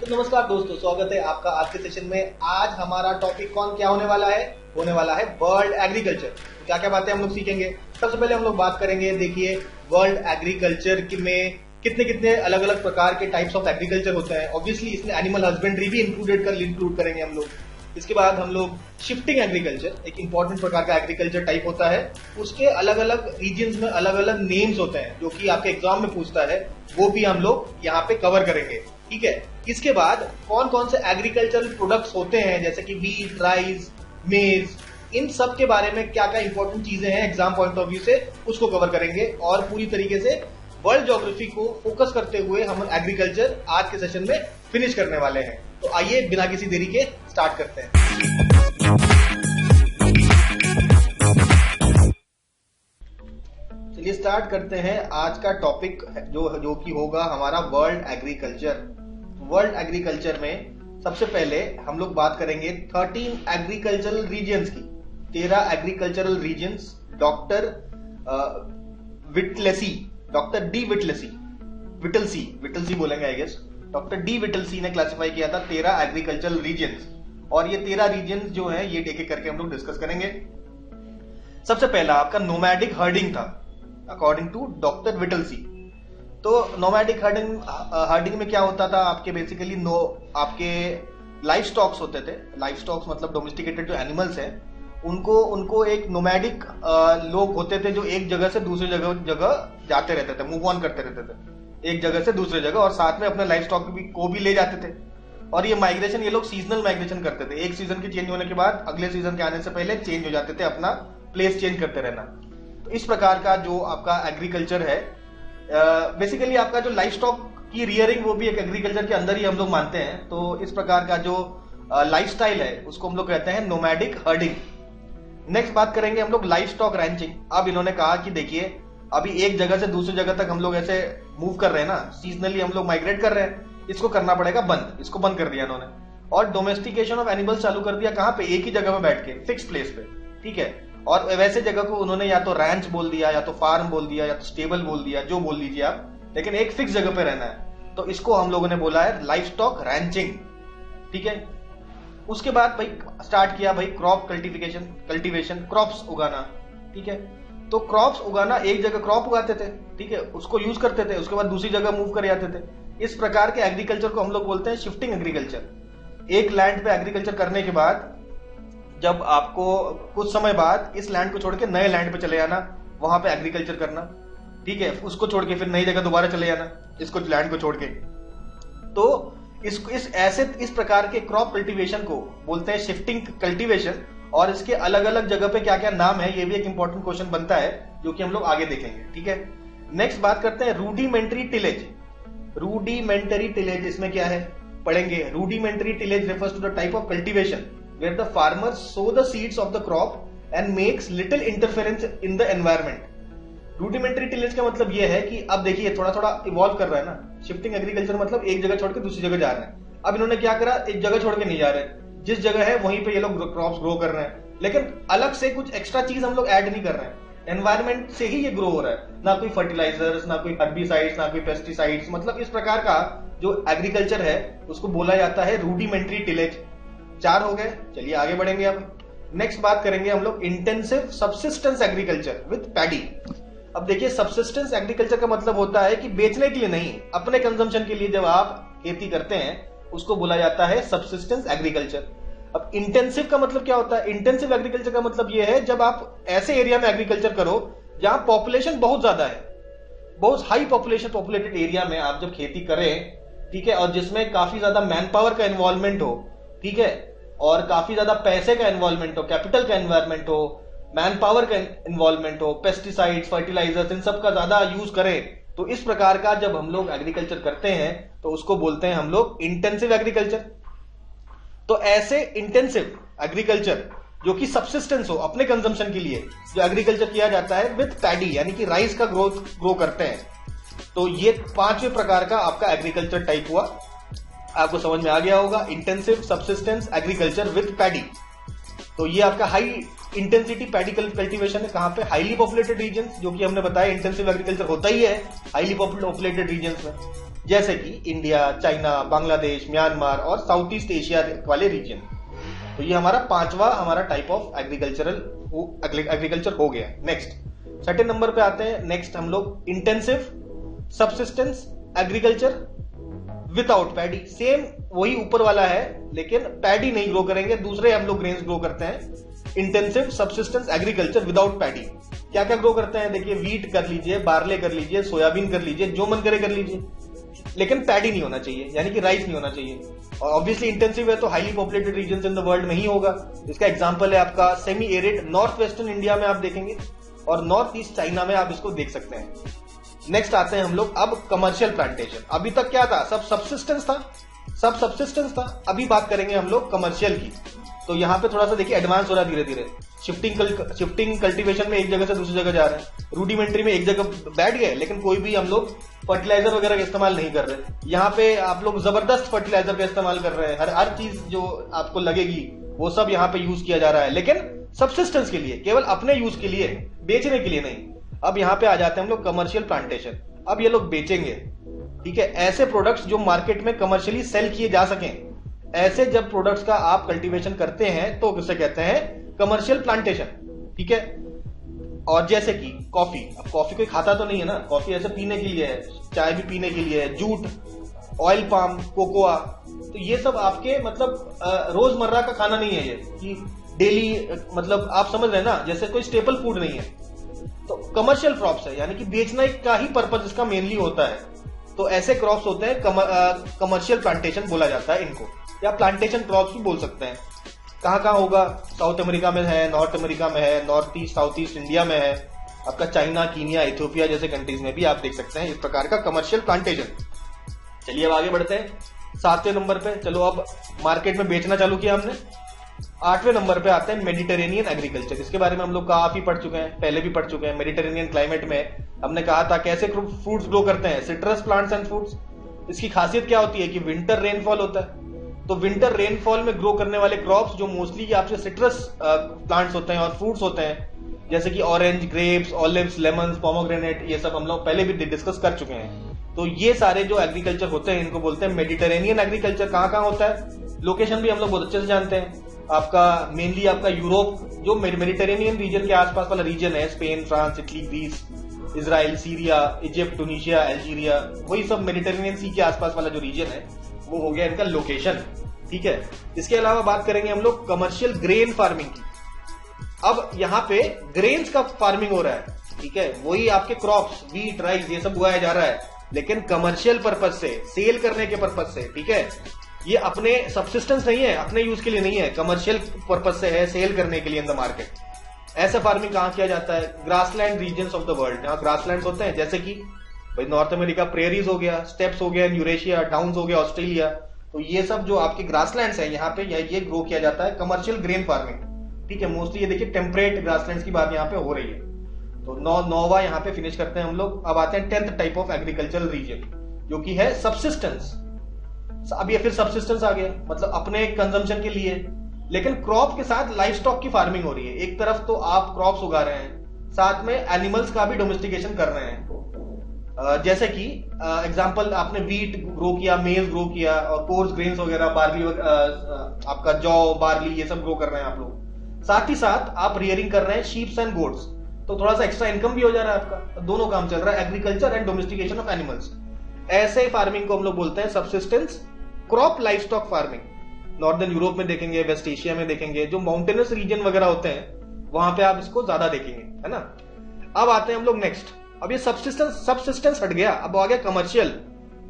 तो नमस्कार दोस्तों, स्वागत है आपका आज के सेशन में। आज हमारा टॉपिक क्या होने वाला है वर्ल्ड एग्रीकल्चर। तो क्या क्या बातें हम लोग सीखेंगे। सबसे पहले हम लोग बात करेंगे, देखिए वर्ल्ड एग्रीकल्चर में कितने कितने अलग अलग प्रकार के टाइप्स ऑफ एग्रीकल्चर होते हैं। ऑब्वियसली इसमें एनिमल हस्बेंड्री भी इंक्लूड करेंगे हम लोग। इसके बाद हम लोग शिफ्टिंग एग्रीकल्चर, एक इंपॉर्टेंट प्रकार का एग्रीकल्चर टाइप होता है। उसके अलग अलग रीजन्स में अलग अलग नेम्स होते हैं जो कि आपके एग्जाम में पूछता है, वो भी हम लोग यहाँ पे कवर करेंगे। ठीक है। इसके बाद कौन कौन से एग्रीकल्चरल प्रोडक्ट्स होते हैं, जैसे कि व्हीट, राइस, मेज, इन सब के बारे में क्या क्या इंपॉर्टेंट चीजें हैं एग्जाम पॉइंट ऑफ व्यू से, उसको कवर करेंगे। और पूरी तरीके से वर्ल्ड ज्योग्राफी को फोकस करते हुए हम एग्रीकल्चर आज के सेशन में फिनिश करने वाले हैं। तो आइए बिना किसी देरी के स्टार्ट करते हैं। चलिए स्टार्ट करते हैं आज का टॉपिक जो कि होगा हमारा वर्ल्ड एग्रीकल्चर। वर्ल्ड एग्रीकल्चर में सबसे पहले हम लोग बात करेंगे 13 एग्रीकल्चरल रीजन्स की। 13 एग्रीकल्चरल रीजन्स डॉक्टर डी विटलसी बोलेंगे आई गेस। डॉक्टर डी विटलसी ने क्लासिफाई किया था 13 एग्रीकल्चरल रीजन्स, और ये 13 रीजन्स जो है ये एक एक करके हम लोग डिस्कस करेंगे। सबसे पहला आपका नोमैडिक हर्डिंग था अकॉर्डिंग टू डॉक्टर विटलसी। तो नोमैडिक हर्डिंग में क्या होता था, आपके बेसिकली आपके लाइफ स्टॉक्स होते थे। लाइफ स्टॉक्स मतलब डोमेस्टिकेटेड जो एनिमल्स हैं, उनको एक नोमैडिक लोग होते थे जो एक जगह से दूसरी जगह जाते रहते थे, मूव ऑन करते रहते थे एक जगह से दूसरी जगह, और साथ में अपने लाइफ स्टॉक को भी ले जाते थे। और ये माइग्रेशन ये लोग सीजनल माइग्रेशन करते थे। एक सीजन के चेंज होने के बाद अगले सीजन के आने से पहले चेंज हो जाते थे, अपना प्लेस चेंज करते रहना। तो इस प्रकार का जो आपका एग्रीकल्चर है, बेसिकली आपका जो लाइफ स्टॉक की रियरिंग वो भी एक एग्रीकल्चर के अंदर ही हम लोग मानते हैं। तो इस प्रकार का जो लाइफस्टाइल है उसको हम लोग कहते हैं नोमैडिक हर्डिंग। नेक्स्ट बात करेंगे हम लोग लाइफ स्टॉक रैंचिंग। अब इन्होंने कहा कि देखिए अभी एक जगह से दूसरी जगह तक हम लोग ऐसे मूव कर रहे हैं ना, सीजनली हम लोग माइग्रेट कर रहे हैं, इसको करना पड़ेगा बंद। इसको बंद कर दिया इन्होंने, और डोमेस्टिकेशन ऑफ एनिमल्स चालू कर दिया। कहां पे? एक ही जगह पे बैठ के, फिक्स प्लेस पे। ठीक है। और वैसे जगह को उन्होंने या तो रैंच बोल दिया, या तो फार्म बोल दिया, या तो स्टेबल बोल दिया, जो बोल लीजिए आप, लेकिन एक फिक्स जगह पे रहना है। तो इसको हम लोगों ने बोला है लाइफ स्टॉक रैंचिंग। ठीक है। उसके बाद भाई स्टार्ट किया भाई क्रॉप कल्टीवेशन, क्रॉप्स उगाना। ठीक है। तो क्रॉप्स उगाना, एक जगह क्रॉप उगाते थे, ठीक है, उसको यूज करते थे, उसके बाद दूसरी जगह मूव कर जाते थे। इस प्रकार के एग्रीकल्चर को हम लोग बोलते हैं शिफ्टिंग एग्रीकल्चर। एक लैंड पे एग्रीकल्चर करने के बाद जब आपको कुछ समय बाद इस लैंड को छोड़ के नए लैंड पे चले जाना, वहां पे एग्रीकल्चर करना। ठीक है। उसको छोड़ के फिर नई जगह दोबारा चले जाना, इसको लैंड को छोड़ के। तो इस प्रकार के क्रॉप कल्टीवेशन को बोलते हैं शिफ्टिंग कल्टीवेशन। और इसके अलग अलग जगह पे क्या क्या नाम है, ये भी एक इंपॉर्टेंट क्वेश्चन बनता है जो कि हम लोग आगे देखेंगे। ठीक है। नेक्स्ट बात करते हैं रूडिमेंट्री टिलेज। रूडिमेंटरी टिलेज इसमें क्या है पढ़ेंगे। Rudimentary tillage refers to the type of cultivation where the farmer sows the seeds of the crop and makes little interference in the environment. Rudimentary tillage का मतलब यह है कि अब देखिए थोड़ा थोड़ा इवॉल्व कर रहा है ना। शिफ्टिंग एग्रीकल्चर मतलब एक जगह छोड़ के दूसरी जगह जा रहे हैं। अब इन्होंने क्या करा, एक जगह छोड़ के नहीं जा रहे, जिस जगह है वहीं पे ये लोग क्रॉप्स ग्रो कर रहे हैं, लेकिन अलग से कुछ एक्स्ट्रा चीज हम लोग ऐड नहीं कर रहे हैं। एनवायरमेंट से ही ये ग्रो हो रहा है, ना कोई फर्टिलाइजर्स, ना कोई हर्बिसाइड्स, ना कोई पेस्टिसाइड्स। मतलब इस प्रकार का जो एग्रीकल्चर है उसको बोला जाता है रूडिमेंट्री टिलेज। 4 हो गए। चलिए आगे बढ़ेंगे। अब नेक्स्ट बात करेंगे हम लोग intensive subsistence agriculture with paddy. अब देखिए सब्सिस्टेंस एग्रीकल्चर का मतलब होता है कि बेचने के लिए नहीं, अपने कंजम्पशन के लिए जब आप खेती करते हैं उसको बोला जाता है सब्सिस्टेंस एग्रीकल्चर। अब इंटेंसिव का मतलब क्या होता है? इंटेंसिव एग्रीकल्चर का मतलब यह है जब आप ऐसे एरिया में एग्रीकल्चर करो जहां पॉपुलेशन बहुत ज्यादा है, बहुत हाई पॉपुलेटेड एरिया में आप जब खेती करें, ठीक है, और जिसमें काफी ज्यादा मैन पावर का इन्वॉल्वमेंट हो, ठीक है, और काफी ज्यादा पैसे का इन्वॉल्वमेंट हो, कैपिटल का इन्वॉल्वमेंट हो, मैन पावर का इन्वॉल्वमेंट हो, पेस्टिसाइड्स, फर्टिलाइजर्स, इन सब का ज्यादा यूज करें। तो इस प्रकार का जब हम लोग एग्रीकल्चर करते हैं तो उसको बोलते हैं हम लोग इंटेंसिव एग्रीकल्चर। तो ऐसे इंटेंसिव एग्रीकल्चर जो कि सब्सिस्टेंस हो, अपने कंजम्पशन के लिए जो एग्रीकल्चर किया जाता है विद पैडी, यानी कि राइस का ग्रो करते हैं। तो ये 5वें प्रकार का आपका एग्रीकल्चर टाइप हुआ। आपको समझ में आ गया होगा, intensive subsistence agriculture with paddy. तो ये आपका हाई इंटेंसिटी पैडी कल्टीवेशन है। कहां पे? हाईली पॉपुलेटेड रीजन्स, जो कि हमने बताया इंटेंसिव एग्रीकल्चर होता ही है हाईली पॉपुलेटेड रीजन्स में। जैसे कि इंडिया, चाइना, बांग्लादेश, म्यांमार और साउथ ईस्ट एशिया वाले रीजन। तो ये हमारा पांचवा हमारा टाइप ऑफ एग्रीकल्चर हो गया। नेक्स्ट छठे नंबर पे आते हैं। नेक्स्ट हम लोग intensive subsistence agriculture without paddy. Same वही ऊपर वाला है, लेकिन पैडी नहीं ग्रो करेंगे, दूसरे हम लोग ग्रेन्स ग्रो करते हैं। Intensive subsistence agriculture without paddy क्या क्या ग्रो करते हैं? देखिए, वीट कर लीजिए, बार्ले कर लीजिए, सोयाबीन कर लीजिए, जो मन करे कर लीजिए, लेकिन पैडी नहीं होना चाहिए, यानी कि राइस नहीं होना चाहिए। और ऑब्वियसली इंटेंसिव है तो highly populated region in the world में ही होगा। इसका एग्जांपल है आपका semi arid north western India में आप देखेंगे, और नॉर्थ ईस्ट चाइना में आप इसको देख सकते हैं। नेक्स्ट आते हैं हम लोग अब कमर्शियल प्लांटेशन। अभी तक क्या था? सब सब्सिस्टेंस था। अभी बात करेंगे हम लोग कमर्शियल की। तो यहाँ पे थोड़ा सा देखिए एडवांस हो रहा है धीरे धीरे। शिफ्टिंग कल्टीवेशन में एक जगह से दूसरी जगह जा रहे हैं। रूडिमेंट्री में एक जगह बैठ गए, लेकिन कोई भी हम लोग फर्टिलाइजर वगैरह का इस्तेमाल नहीं कर रहे। यहाँ पे आप लोग जबरदस्त फर्टिलाइजर का इस्तेमाल कर रहे हैं। हर चीज जो आपको लगेगी वो सब यहाँ पे यूज किया जा रहा है, लेकिन सब्सिस्टेंस के लिए, केवल अपने यूज के लिए, बेचने के लिए नहीं। अब यहाँ पे आ जाते हैं हम लोग कमर्शियल प्लांटेशन। अब ये लोग बेचेंगे, ठीक है, ऐसे प्रोडक्ट्स जो मार्केट में कमर्शियली सेल किए जा सकें। ऐसे जब प्रोडक्ट्स का आप कल्टीवेशन करते हैं तो किसे कहते हैं? कमर्शियल प्लांटेशन, ठीक है। और जैसे कि कॉफी। अब कॉफी कोई खाता तो नहीं है ना, कॉफी ऐसे पीने के लिए है, चाय भी पीने के लिए है, जूट, ऑयल पाम, कोकोआ, तो ये सब आपके मतलब रोजमर्रा का खाना नहीं है ये, कि डेली मतलब आप समझ रहे हैं ना, जैसे कोई स्टेपल फूड नहीं है। तो कमर्शियल क्रॉप्स है, यानी कि बेचने का ही पर्पज इसका मेनली होता है। तो ऐसे क्रॉप्स होते हैं, कमर्शियल प्लांटेशन बोला जाता है इनको, या प्लांटेशन क्रॉप्स भी बोल सकते हैं। कहाँ होगा? साउथ अमेरिका में है, नॉर्थ अमेरिका में है, north east south east India में है, आपका चाइना, कीनिया, इथियोपिया जैसे कंट्रीज में भी आप देख सकते हैं इस प्रकार का कमर्शियल प्लांटेशन। चलिए अब आगे बढ़ते हैं 7वें नंबर पे। चलो अब मार्केट में बेचना चालू किया हमने। 8वें नंबर पे आते हैं मेडिटेरेनियन एग्रीकल्चर। इसके बारे में हम लोग काफी पढ़ चुके हैं, पहले भी पढ़ चुके हैं। मेडिटेरेनियन क्लाइमेट में हमने कहा था कैसे फ्रूट्स ग्रो करते हैं, सिट्रस प्लांट्स एंड फ्रूट्स। इसकी खासियत क्या होती है कि विंटर रेनफॉल होता है। तो विंटर रेनफॉल में ग्रो करने वाले क्रॉप्स जो मोस्टली आपसे सिट्रस प्लांट्स होते हैं और फ्रूट्स होते हैं, जैसे कि orange, grapes, olives, lemons, pomegranate, ये सब हम लोग पहले भी डिस्कस कर चुके हैं। तो ये सारे जो एग्रीकल्चर होते हैं इनको बोलते हैं मेडिटेरेनियन एग्रीकल्चर। कहाँ होता है? लोकेशन भी हम लोग बहुत अच्छे से जानते हैं। आपका मेनली आपका यूरोप, जो मेडिटेरेनियन रीजन के आसपास वाला रीजन है, Spain, France, Italy, Greece, Israel, Syria, Egypt, Tunisia, Algeria, वही सब मेडिटेरेनियन सी के आसपास वाला जो रीजन है वो हो गया इनका लोकेशन, ठीक है। इसके अलावा बात करेंगे हम लोग कमर्शियल ग्रेन फार्मिंग की। अब यहाँ पे ग्रेन्स का फार्मिंग हो रहा है, ठीक है, वही आपके क्रॉप्स, व्हीट, राइस, ये सब उगाया जा रहा है, लेकिन कमर्शियल पर्पज से, सेल करने के पर्पज से, ठीक है। ये अपने सब्सिस्टेंस नहीं है, अपने यूज के लिए नहीं है, कमर्शियल पर्पज से है, सेल करने के लिए इन द मार्केट। ऐसा फार्मिंग कहाँ किया जाता है? Grassland regions of the world, जहां ग्रासलैंड्स होते हैं, जैसे कि भाई नॉर्थ अमेरिका प्रेरीज हो गया, स्टेप्स हो गया, यूरेशिया, डाउन्स हो गया, ऑस्ट्रेलिया। तो ये सब जो आपके ग्रासलैंड्स है यहाँ पे ये ग्रो किया जाता है कमर्शियल ग्रेन फार्मिंग, ठीक है। मोस्टली ये देखिए टेम्परेट ग्रासलैंड्स की बात यहाँ पे हो रही है। तो 9वां यहाँ पे फिनिश करते हैं हम लोग। अब आते हैं 10th type of agricultural reason, जो कि है सब्सिस्टेंस। अब ये फिर सब्सिस्टेंस आ गया, मतलब अपने कंजम्पशन के लिए, लेकिन क्रॉप के साथ लाइफ स्टॉक की फार्मिंग हो रही है। एक तरफ तो आप क्रॉप्स उगा रहे हैं, साथ में एनिमल्स का भी डोमेस्टिकेशन कर रहे हैं। जैसे कि एग्जांपल, आपने वीट ग्रो किया, मेज ग्रो किया, और कोर्स ग्रेन्स वगैरह, बार्ली, आपका जौ, बार्ली, ये सब ग्रो कर रहे हैं आप लोग। साथ ही साथ आप रियरिंग कर रहे हैं शीप्स एंड गोट्स, तो थोड़ा सा एक्स्ट्रा इनकम भी हो जा रहा है आपका। दोनों काम चल रहा है, agriculture and domestication of animals. ऐसे फार्मिंग को हम लोग बोलते हैं subsistence crop life stock farming. Northern Europe में देखेंगे, वेस्ट एशिया में देखेंगे, जो माउंटेनस रीजन वगैरह होते हैं वहां पे आप इसको ज्यादा देखेंगे, है ना। अब आते हैं हम लोग नेक्स्ट। अब ये सब्सिस्टेंस हट गया, अब आ गया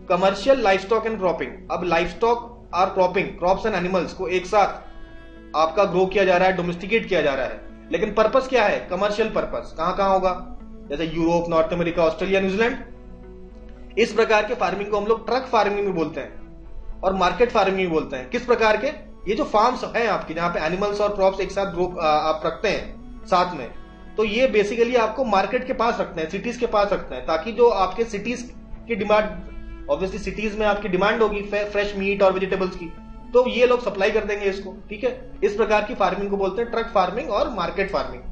commercial life stock and cropping. अब लाइफ स्टॉक और क्रॉपिंग, क्रॉप्स एंड एनिमल्स को एक साथ आपका ग्रो किया जा रहा है, डोमेस्टिकेट किया जा रहा है, लेकिन पर्पस क्या है? Commercial purpose. कहां होगा? जैसे Europe, north America, Australia, New Zealand. इस प्रकार के फार्मिंग को हम लोग ट्रक फार्मिंग भी बोलते हैं और मार्केट फार्मिंग भी बोलते हैं। किस प्रकार के? ये जो फार्म्स हैं आपकी, जहां पे एनिमल्स और क्रॉप्स एक साथ ग्रो आप रखते हैं साथ में, तो ये बेसिकली आपको मार्केट के पास रखते हैं, सिटीज के पास रखते हैं, ताकि जो आपके सिटीज की डिमांड, ऑब्वियसली सिटीज में आपकी डिमांड होगी फ्रेश मीट और वेजिटेबल्स की, तो ये लोग सप्लाई कर देंगे इसको, ठीक है। इस प्रकार की फार्मिंग को बोलते हैं ट्रक फार्मिंग और मार्केट फार्मिंग,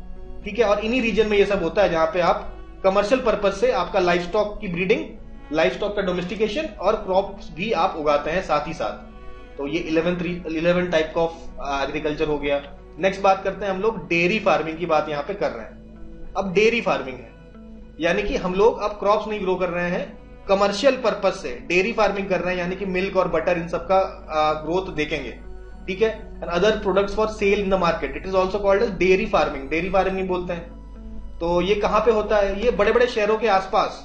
ठीक है। और इन्हीं रीजन में ये सब होता है जहां पे आप कमर्शियल पर्पज से आपका लाइफ स्टॉक की ब्रीडिंग लाइफ स्टॉक का डोमेस्टिकेशन और क्रॉप्स भी आप उगाते हैं साथ ही साथ। तो ये 11 टाइप ऑफ एग्रीकल्चर हो गया। नेक्स्ट बात करते हैं हम लोग डेयरी फार्मिंग की बात यहाँ पे कर रहे हैं। अब डेयरी फार्मिंग है यानी कि हम लोग अब क्रॉप्स नहीं ग्रो कर रहे हैं, कमर्शियल पर्पज से डेयरी फार्मिंग कर रहे हैं, यानी कि मिल्क और बटर इन सब का ग्रोथ देखेंगे, ठीक है। And other products for sale in the market, it is also called as dairy farming. Dairy farming बोलते हैं। तो ये कहां पे होता है? ये बड़े बड़े शहरों के आसपास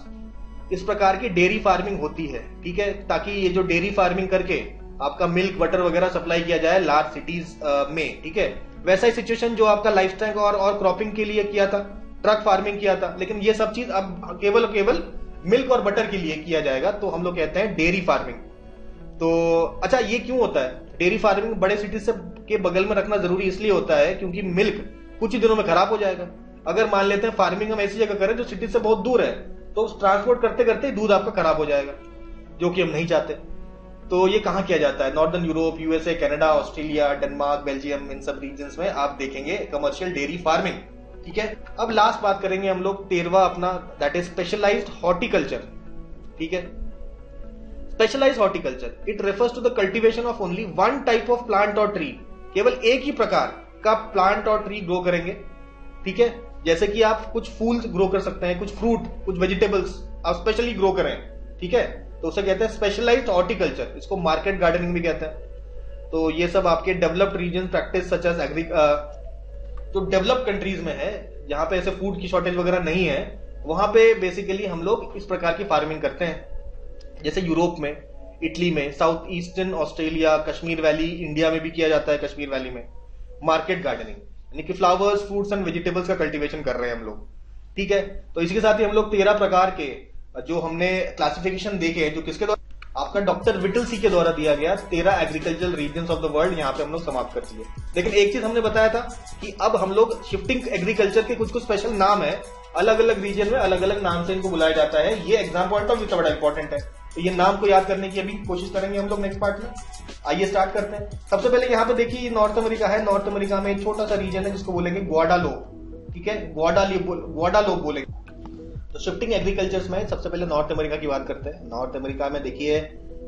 इस प्रकार की डेयरी फार्मिंग होती है, ठीक है, ताकि ये जो डेयरी फार्मिंग करके आपका मिल्क बटर वगैरह सप्लाई किया जाए लार्ज सिटीज में, ठीक है। वैसा ही सिचुएशन जो आपका लाइफ स्टाइल और क्रॉपिंग के लिए किया था, ट्रक फार्मिंग किया था, लेकिन ये सब चीज अब केवल मिल्क और बटर के लिए किया जाएगा, तो हम लोग कहते हैं डेयरी फार्मिंग। तो अच्छा, ये क्यों होता है? डेयरी फार्मिंग बड़े सिटी से के बगल में रखना जरूरी इसलिए होता है क्योंकि मिल्क कुछ ही दिनों में खराब हो जाएगा। अगर मान लेते हैं फार्मिंग हम ऐसी जगह करें जो सिटी से बहुत दूर है, तो ट्रांसपोर्ट करते करते दूध आपका खराब हो जाएगा, जो कि हम नहीं चाहते। तो ये कहां किया जाता है? Northern Europe, USA, Canada, Australia, Denmark, Belgium, इन सब रीजन्स में आप देखेंगे कमर्शियल डेयरी फार्मिंग, ठीक है। अब लास्ट बात करेंगे हम लोग 13वां अपना, दैट इज स्पेशलाइज्ड हॉर्टिकल्चर, ठीक है। Specialised horticulture, it refers to the cultivation of only one type of plant और ट्री। केवल एक ही प्रकार का प्लांट और ट्री ग्रो करेंगे, ठीक है। जैसे कि आप कुछ फूल्स ग्रो कर सकते हैं, कुछ फ्रूट, कुछ वेजिटेबल्स आप स्पेशली ग्रो करें, ठीक है, तो उसे कहते हैं स्पेशलाइज्ड हॉर्टिकल्चर। इसको मार्केट गार्डनिंग भी कहते हैं। तो ये सब आपके developed region practice such as जो डेवलप्ड कंट्रीज में है, जहां पे ऐसे फूड की शॉर्टेज वगैरह नहीं है, वहां पे बेसिकली हम लोग इस प्रकार की फार्मिंग करते हैं। जैसे यूरोप में, इटली में, south eastern Australia, Kashmir valley, India में भी किया जाता है, कश्मीर वैली में मार्केट गार्डनिंग, यानी कि फ्लावर्स, फ्रूट्स एंड वेजिटेबल्स का कल्टीवेशन कर रहे हैं हम लोग, ठीक है। तो इसी के साथ ही हम लोग 13 प्रकार के जो हमने क्लासिफिकेशन देखे हैं, जो किसके द्वारा? आपका डॉक्टर विटलसी के द्वारा दिया गया 13 agricultural regions of the world, यहाँ पे हम लोग समाप्त कर दिए। लेकिन एक चीज हमने बताया था कि अब हम लोग शिफ्टिंग एग्रीकल्चर के कुछ कुछ स्पेशल नाम है, अलग अलग रीजन में अलग अलग नाम से इनको बुलाया जाता है। ये एग्जाम पॉइंट ऑफ व्यू से बड़ा इंपॉर्टेंट है, तो ये नाम को याद करने की अभी कोशिश करेंगे हम लोग नेक्स्ट पार्ट में। आइए स्टार्ट करते हैं। सबसे पहले यहाँ पे देखिए नॉर्थ अमेरिका है। नॉर्थ अमेरिका में एक छोटा सा रीजन है जिसको बोलेंगे ग्वाडालोप, ठीक है, ग्वाडालोप बोलेंगे। तो शिफ्टिंग एग्रीकल्चर्स में सबसे पहले नॉर्थ अमेरिका की बात करते हैं। नॉर्थ अमेरिका में देखिए,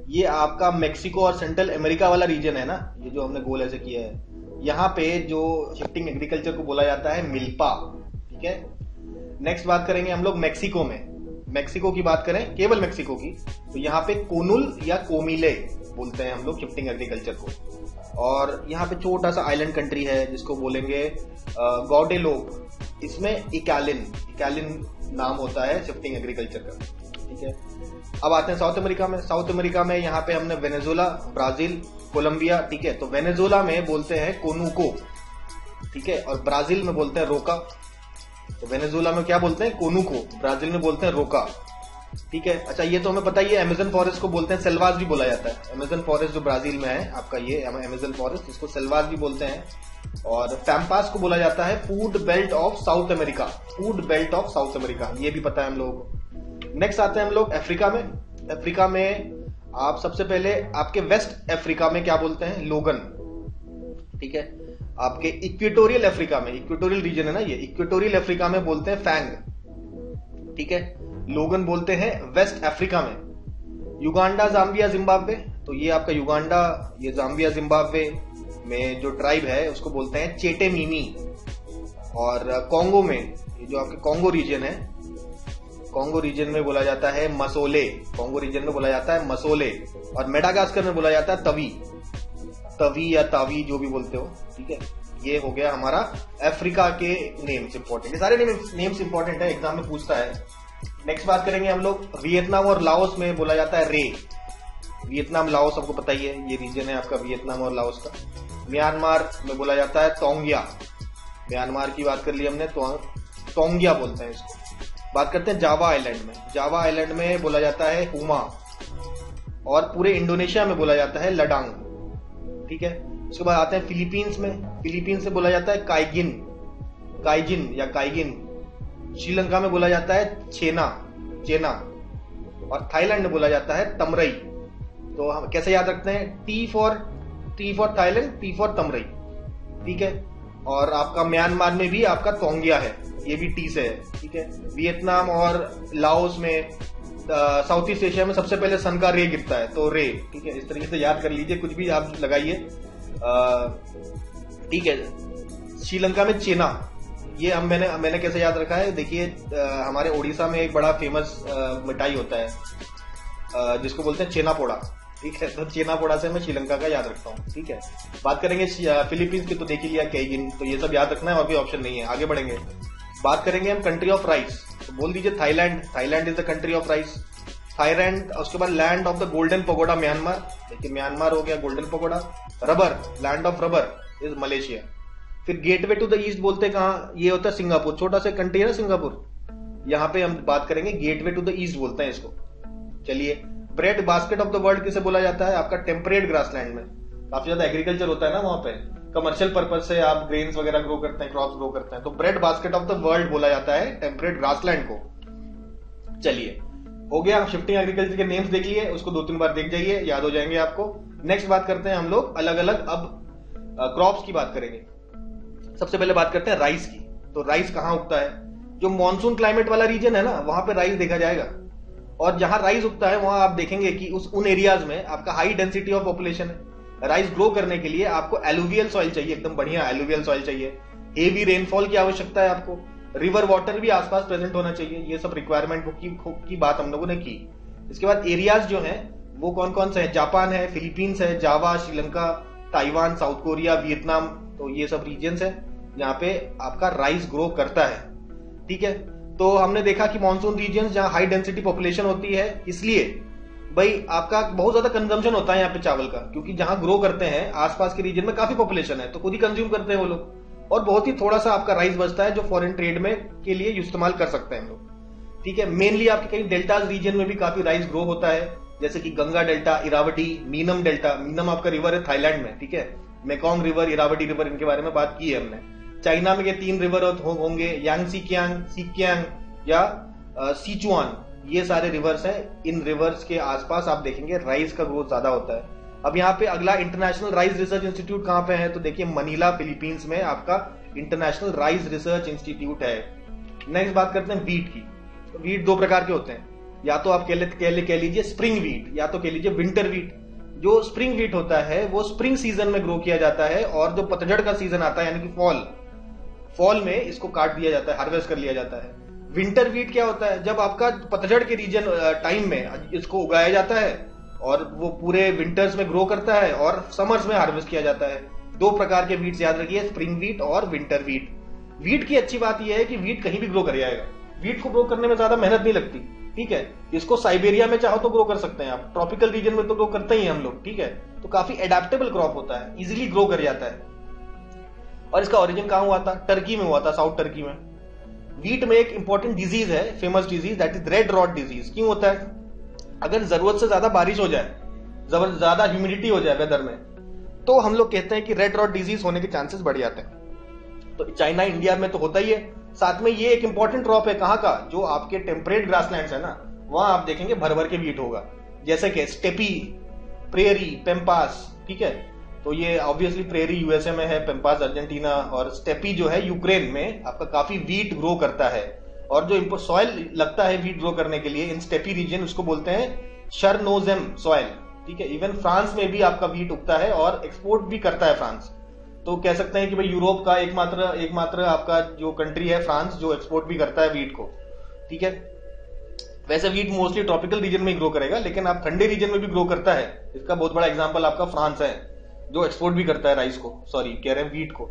ये आपका मेक्सिको और सेंट्रल अमेरिका वाला रीजन है ना, ये जो हमने गोल ऐसे किया है। यहाँ पे जो शिफ्टिंग एग्रीकल्चर को बोला जाता है मिल्पा, ठीक है। नेक्स्ट बात करेंगे हम लोग मेक्सिको में। मेक्सिको की बात करें, केवल मेक्सिको की, तो यहाँ पे कोनुल या कोमिले बोलते हैं हम लोग शिफ्टिंग एग्रीकल्चर को। और यहाँ पे छोटा सा आइलैंड कंट्री है जिसको बोलेंगे गॉडेलोप। इसमें इकालिन नाम होता है शिफ्टिंग एग्रीकल्चर का, ठीक है। अब आते हैं साउथ अमेरिका में। साउथ अमेरिका में यहाँ पे हमने वेनेजुला, ब्राजील, कोलंबिया, ठीक है। तो वेनेजुला में बोलते हैं कोनुको, ठीक है, और ब्राजील में बोलते हैं रोका। तो वेनेजुला में क्या बोलते हैं? कोनुको। ब्राजील में बोलते हैं रोका, ठीक है। अच्छा, ये तो हमें पता ही है। अमेजन फॉरेस्ट को बोलते हैं सेल्वास भी बोला जाता है। अमेजन फॉरेस्ट जो ब्राजील में है आपका, ये अमेजन फॉरेस्ट, इसको सेल्वास भी बोलते हैं। और पैम्पास को बोला जाता है food belt of south America, food belt of south America, ये भी पता है हम लोगों को। नेक्स्ट आते हैं हम लोग अफ्रीका में। अफ्रीका में आप सबसे पहले आपके वेस्ट अफ्रीका में क्या बोलते हैं? लोगन, ठीक है। आपके इक्वेटोरियल अफ्रीका में, इक्वेटोरियल रीजन है ना ये, इक्वेटोरियल अफ्रीका में बोलते हैं फैंग, ठीक है। लोगन बोलते हैं वेस्ट अफ्रीका में। युगांडा, जाम्बिया, जिम्बाब्वे, तो ये आपका युगांडा, ये जाम्बिया, जिम्बाब्वे में जो ट्राइब है उसको बोलते हैं चेटेमीमी। और कॉन्गो में, ये जो आपके कॉन्गो रीजन है, कॉन्गो रीजन में बोला जाता है मसोले, कॉन्गो रीजन में बोला जाता है मसोले। और मेडागास्कर में बोला जाता है तवी या तावी, जो भी बोलते हो, ठीक है। ये हो गया हमारा अफ्रीका के नेम्स इंपॉर्टेंट, ये सारे नेम्स इंपॉर्टेंट है, एग्जाम में पूछता है। नेक्स्ट बात करेंगे हम लोग वियतनाम और लाओस में बोला जाता है रे। वियतनाम, लाओस सबको पता ही है, ये रीजन है आपका वियतनाम और लाओस का। म्यांमार में बोला जाता है तोंगिया, म्यांमार की बात कर ली हमने, तो तोंगिया बोलते हैं इसको। बात करते हैं जावा आइलैंड में। जावा आइलैंड में बोला जाता है हुमा। और पूरे इंडोनेशिया में बोला जाता है लडांग, ठीक है। उसके बाद आते हैं फिलीपींस में। फिलीपींस से बोला जाता है काइजिन या काइगिन। श्रीलंका में बोला जाता है चेना। और थाईलैंड में बोला जाता है तमरई। तो हम कैसे याद रखते हैं? T for Thailand, T for Thamarai, ठीक है। और आपका म्यांमार में भी आपका तोंगिया है, ये भी टी से है, ठीक है। वियतनाम और लाओस में साउथ ईस्ट एशिया में सबसे पहले सन का रे गिरता है, तो रे, ठीक है, इस तरीके से याद कर लीजिए, कुछ भी आप लगाइए। ठीक है, श्रीलंका में चेना, ये हम मैंने कैसे याद रखा है, देखिए हमारे उड़ीसा में एक बड़ा फेमस मिठाई होता है जिसको बोलते हैं चेना पोड़ा, ठीक है, तो चेना पोड़ा से मैं श्रीलंका का याद रखता हूँ। ठीक है, बात करेंगे फिलीपींस की, तो देख ही लिया कैगिन, तो ये सब याद रखना है और कोई ऑप्शन नहीं है। आगे बढ़ेंगे, बात करेंगे हम कंट्री ऑफ राइस, तो बोल दीजिए Thailand, Thailand is the country of rice. Thailand, उसके बाद land of the golden pagoda Myanmar, देखिए म्यांमार हो गया golden pagoda. Rubber, land of rubber is Malaysia. फिर गेटवे टू द ईस्ट बोलते कहाँ, ये होता है सिंगापुर, छोटा सा कंट्री है ना सिंगापुर, यहाँ पे हम बात करेंगे गेटवे टू द ईस्ट बोलते हैं इसको। चलिए, bread basket of the world किसे बोला जाता है, आपका टेम्परेट ग्रासलैंड में काफी ज्यादा एग्रीकल्चर होता है ना वहां पे, कमर्शियल पर्पज से आप ग्रेन्स वगैरह ग्रो करते हैं, क्रॉप्स ग्रो करते हैं, तो bread basket of the world बोला जाता है टेम्परेट ग्रासलैंड को। चलिए, हो गया, शिफ्टिंग एग्रीकल्चर के नेम्स देख लिए, उसको 2-3 बार देख जाइए, याद हो जाएंगे आपको। नेक्स्ट बात करते हैं हम लोग अलग अलग अब क्रॉप्स की बात करेंगे। सबसे पहले बात करते हैं राइस की, तो राइस कहाँ उगता है, जो मानसून क्लाइमेट वाला रीजन है ना, वहां पे राइस देखा जाएगा, और जहां राइस उगता है वहां आप देखेंगे कि उन एरियाज में आपका हाई डेंसिटी ऑफ पॉपुलेशन है। राइस ग्रो करने के लिए आपको एलुवियल सॉइल चाहिए, एकदम बढ़िया एलुवियल सॉइल चाहिए, हेवी रेनफॉल की आवश्यकता है आपको, रिवर वाटर भी आसपास प्रेजेंट होना चाहिए, ये सब रिक्वायरमेंट की बात हम लोगों ने की। इसके बाद एरियाज जो हैं वो कौन कौन से हैं, जापान है, फिलीपींस है, Java, Sri Lanka, Taiwan, South Korea, Vietnam, तो ये सब रीजन्स है जहां पे आपका राइस ग्रो करता है। ठीक है, तो हमने देखा कि मानसून रीजन जहां हाई डेंसिटी पॉपुलेशन होती है, इसलिए भाई आपका बहुत ज्यादा कंजम्पशन होता है यहाँ पे चावल का, क्योंकि जहां ग्रो करते हैं आसपास के रीजन में काफी पॉपुलेशन है, तो खुद ही कंज्यूम करते हैं वो लोग, और बहुत ही थोड़ा सा आपका राइस बचता है जो फॉरेन ट्रेड में के लिए इस्तेमाल कर सकते हैं हम लोग। ठीक है, मेनली आपके कई डेल्टाज रीजन में भी काफी राइस ग्रो होता है, जैसे कि गंगा डेल्टा, इरावटी, मीनम डेल्टा, मीनम आपका रिवर है थाईलैंड में, ठीक है, मेकॉन्ग रिवर, इरावटी रिवर, इनके बारे में बात की है हमने। चाइना में ये 3 रिवर होंगे, यांगसी कियांग, सिकियांग या सिचुआन, ये सारे रिवर्स हैं। इन रिवर्स के आसपास आप देखेंगे राइस का ग्रोथ ज्यादा होता है। अब यहाँ पे अगला इंटरनेशनल राइस रिसर्च इंस्टीट्यूट कहाँ पे है, तो देखिए मनीला फिलीपींस में आपका इंटरनेशनल राइस रिसर्च इंस्टीट्यूट है। नेक्स्ट बात करते हैं वीट की, तो वीट 2 प्रकार के होते हैं, या तो आप कह लीजिए स्प्रिंग वीट, या तो कह लीजिए विंटर वीट। जो स्प्रिंग वीट होता है वो स्प्रिंग सीजन में ग्रो किया जाता है, और जो पतझड़ का सीजन आता है यानी कि फॉल में इसको काट दिया जाता है, हार्वेस्ट कर लिया जाता है। विंटर वीट क्या होता है, जब आपका पतझड़ के रीजन टाइम में इसको उगाया जाता है और वो पूरे विंटर्स में ग्रो करता है और समर्स में हार्वेस्ट किया जाता है। 2 प्रकार के वीट्स याद रखिए, स्प्रिंग वीट और विंटर वीट। वीट की अच्छी बात यह है कि वीट कहीं भी ग्रो कर जाएगा, वीट को ग्रो करने में ज्यादा मेहनत नहीं लगती। ठीक है, इसको साइबेरिया में चाहो तो ग्रो कर सकते हैं आप, ट्रॉपिकल रीजन में तो ग्रो करते ही हैं हम लोग। ठीक है, तो काफी एडेप्टेबल क्रॉप होता है, इजिली ग्रो कर जाता है। और इसका ओरिजिन कहां हुआ था, टर्की में हुआ था, साउथ टर्की में। वीट में एक इंपॉर्टेंट डिजीज है, famous disease, that is red rot disease. क्यों होता है, अगर जरूरत से ज्यादा बारिश हो जाए, ज्यादा ह्यूमिडिटी हो जाए वेदर में, तो हम लोग कहते हैं कि रेड रॉट डिजीज होने के चांसेस बढ़ जाते हैं। तो चाइना, इंडिया में तो होता ही है। साथ में ये एक इंपॉर्टेंट क्रॉप है कहाँ का, जो आपके टेम्परेट ग्रासलैंड्स है ना, वहां आप देखेंगे भर भर के वीट होगा, जैसे कि स्टेपी, प्रेरी, पेम्पास। ठीक है, तो ये ऑब्वियसली प्रेरी यूएसए में है, पेम्पास अर्जेंटीना, और स्टेपी जो है यूक्रेन में आपका काफी वीट ग्रो करता है। और जो सॉइल लगता है वीट ग्रो करने के लिए इन स्टेपी रीजन, उसको बोलते हैं शरनोजेम सॉइल। ठीक है, इवन फ्रांस में भी आपका वीट उगता है और एक्सपोर्ट भी करता है फ्रांस। तो कह सकते हैं कि भाई यूरोप का एकमात्र आपका जो कंट्री है फ्रांस, जो एक्सपोर्ट भी करता है वीट को। ठीक है, वैसे वीट मोस्टली ट्रॉपिकल रीजन में ग्रो करेगा, लेकिन आप ठंडे रीजन में भी ग्रो करता है। इसका बहुत बड़ा एग्जांपल आपका फ्रांस है, जो एक्सपोर्ट भी करता है राइस को, सॉरी कह रहे हैं वीट को।